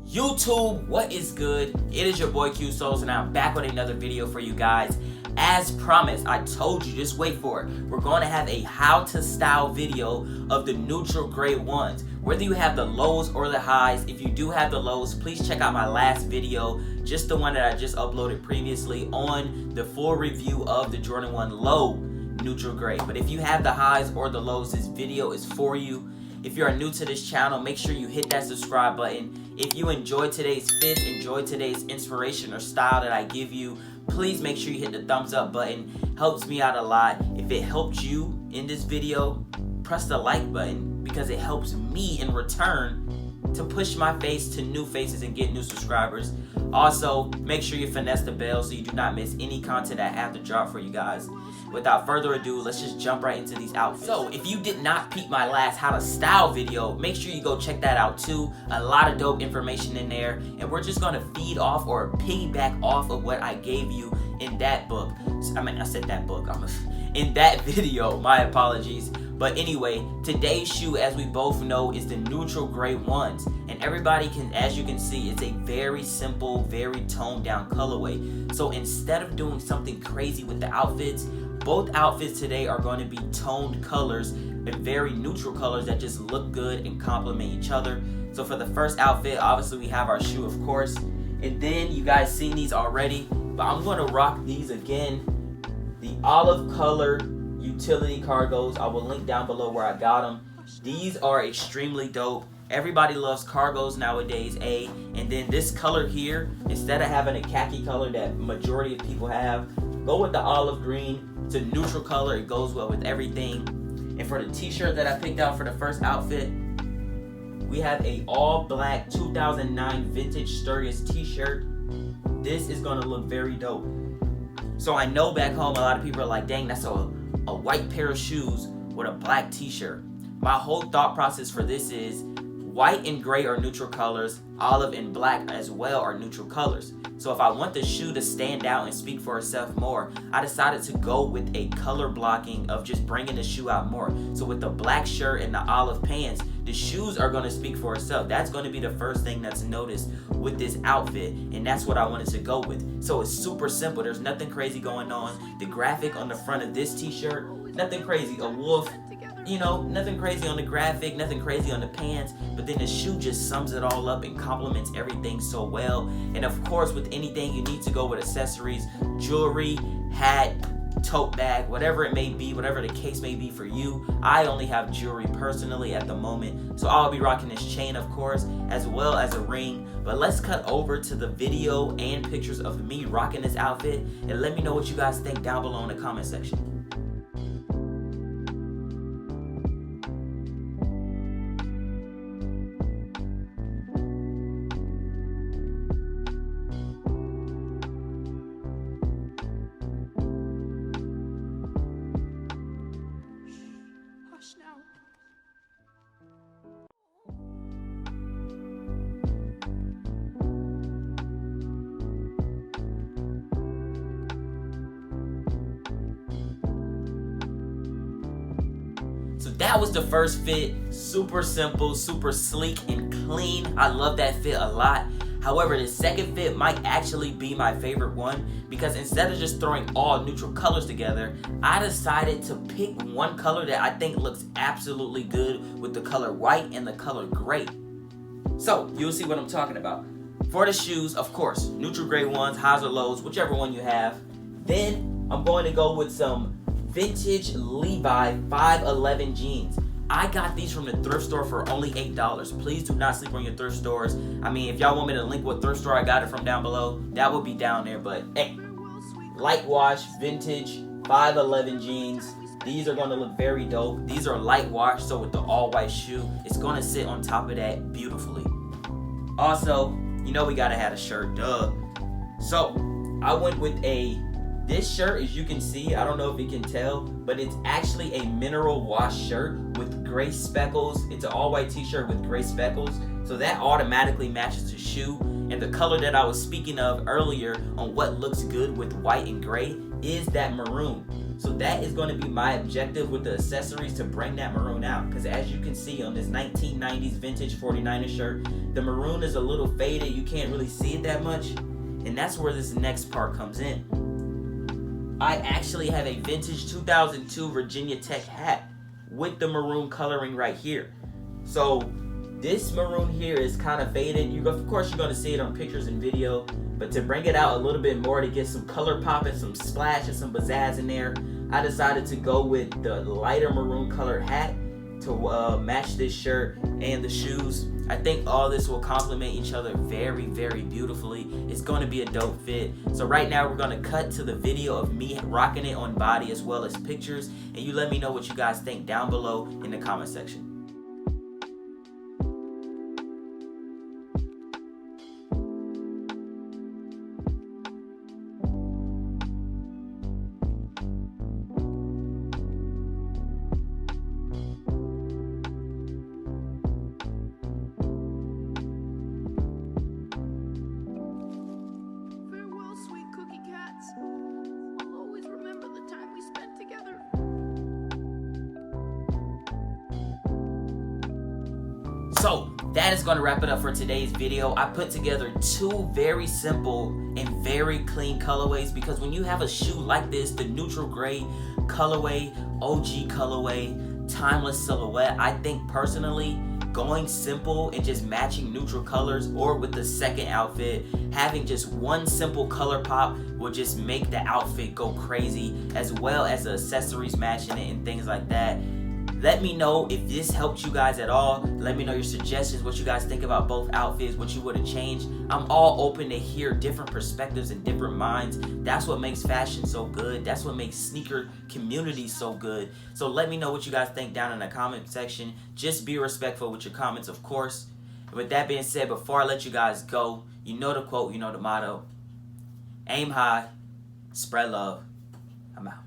YouTube, what is good? It is your boy Q Souls, and I'm back with another video for you guys. As promised, I told you, just wait for it. We're going to have a how to style video of the neutral gray ones. Whether you have the lows or the highs, if you do have the lows, please check out my last video, just the one that I just uploaded previously on the full review of the Jordan 1 low neutral gray. But if you have the highs or the lows, this video is for you. If you are new to this channel, make sure you hit that subscribe button. If you enjoyed today's fit, enjoyed today's inspiration or style that I give you, please make sure you hit the thumbs up button. Helps me out a lot. If it helped you in this video, press the like button because it helps me in return to push my face to new faces and get new subscribers. Also, make sure you finesse the bell so you do not miss any content I have to drop for you guys. Without further ado, let's just jump right into these outfits. So, if you did not peep my last how to style video, make sure you go check that out too. A lot of dope information in there, and we're just gonna feed off or piggyback off of what I gave you in that book. I said that book. In that video, my apologies. But anyway, today's shoe, as we both know, is the neutral gray ones. And everybody can, as you can see, it's a very simple, very toned down colorway. So instead of doing something crazy with the outfits, both outfits today are going to be toned colors and very neutral colors that just look good and complement each other. So for the first outfit, obviously we have our shoe, of course. And then you guys seen these already, but I'm going to rock these again. The olive color utility cargos. I will link down below where I got them. These are extremely dope. Everybody loves cargos nowadays, and then this color here, instead of having a khaki color that majority of people have, go with the olive green. It's a neutral color, it goes well with everything. And for the t-shirt that I picked out for the first outfit, we have a all black 2009 Vintage Sturgis t-shirt. This is gonna look very dope. So I know back home a lot of people are like, dang, that's a white pair of shoes with a black t-shirt. My whole thought process for this is white and gray are neutral colors, olive and black as well are neutral colors. So if I want the shoe to stand out and speak for itself more, I decided to go with a color blocking of just bringing the shoe out more. So with the black shirt and the olive pants, the shoes are going to speak for itself. That's going to be the first thing that's noticed with this outfit, and that's what I wanted to go with. So it's super simple. There's nothing crazy going on. The graphic on the front of this t-shirt, nothing crazy. A wolf, you know, nothing crazy on the graphic, nothing crazy on the pants, but then the shoe just sums it all up and complements everything so well. And of course, with anything, you need to go with accessories, jewelry, hat, tote bag, whatever it may be, whatever the case may be for you. I only have jewelry personally at the moment, so I'll be rocking this chain, of course, as well as a ring. But let's cut over to the video and pictures of me rocking this outfit, and let me know what you guys think down below in the comment section. So that was the first fit. Super simple, super sleek and clean. I love that fit a lot. However, the second fit might actually be my favorite one because instead of just throwing all neutral colors together, I decided to pick one color that I think looks absolutely good with the color white and the color gray. So you'll see what I'm talking about. For the shoes, of course, neutral gray ones, highs or lows, whichever one you have. Then I'm going to go with some vintage Levi 511 jeans. I got these from the thrift store for only $8. Please do not sleep on your thrift stores. I mean, if y'all want me to link what thrift store I got it from down below, that would be down there. But hey, light wash, vintage 511 jeans. These are going to look very dope. These are light wash, so with the all white shoe, it's going to sit on top of that beautifully. Also, you know we gotta have a shirt, duh. So I went with this shirt, as you can see, I don't know if you can tell, but it's actually a mineral wash shirt with gray speckles. It's an all-white t-shirt with gray speckles, so that automatically matches the shoe. And the color that I was speaking of earlier on what looks good with white and gray is that maroon. So that is going to be my objective with the accessories, to bring that maroon out. Because as you can see on this 1990s vintage 49er shirt, the maroon is a little faded. You can't really see it that much. And that's where this next part comes in. I actually have a vintage 2002 Virginia Tech hat with the maroon coloring right here. So this maroon here is kind of faded. Of course, you're going to see it on pictures and video. But to bring it out a little bit more, to get some color pop and some splash and some pizzazz in there, I decided to go with the lighter maroon colored hat to match this shirt and the shoes. I think all this will complement each other very, very beautifully. It's going to be a dope fit. So right now we're going to cut to the video of me rocking it on body as well as pictures. And you let me know what you guys think down below in the comment section. So that is going to wrap it up for today's video. I put together two very simple and very clean colorways, because when you have a shoe like this, the neutral gray colorway, OG colorway, timeless silhouette, I think personally going simple and just matching neutral colors, or with the second outfit having just one simple color pop, will just make the outfit go crazy, as well as the accessories matching it and things like that. Let me know if this helped you guys at all. Let me know your suggestions, what you guys think about both outfits, what you would have changed. I'm all open to hear different perspectives and different minds. That's what makes fashion so good. That's what makes sneaker community so good. So let me know what you guys think down in the comment section. Just be respectful with your comments, of course. And with that being said, before I let you guys go, you know the quote, you know the motto. Aim high, spread love. I'm out.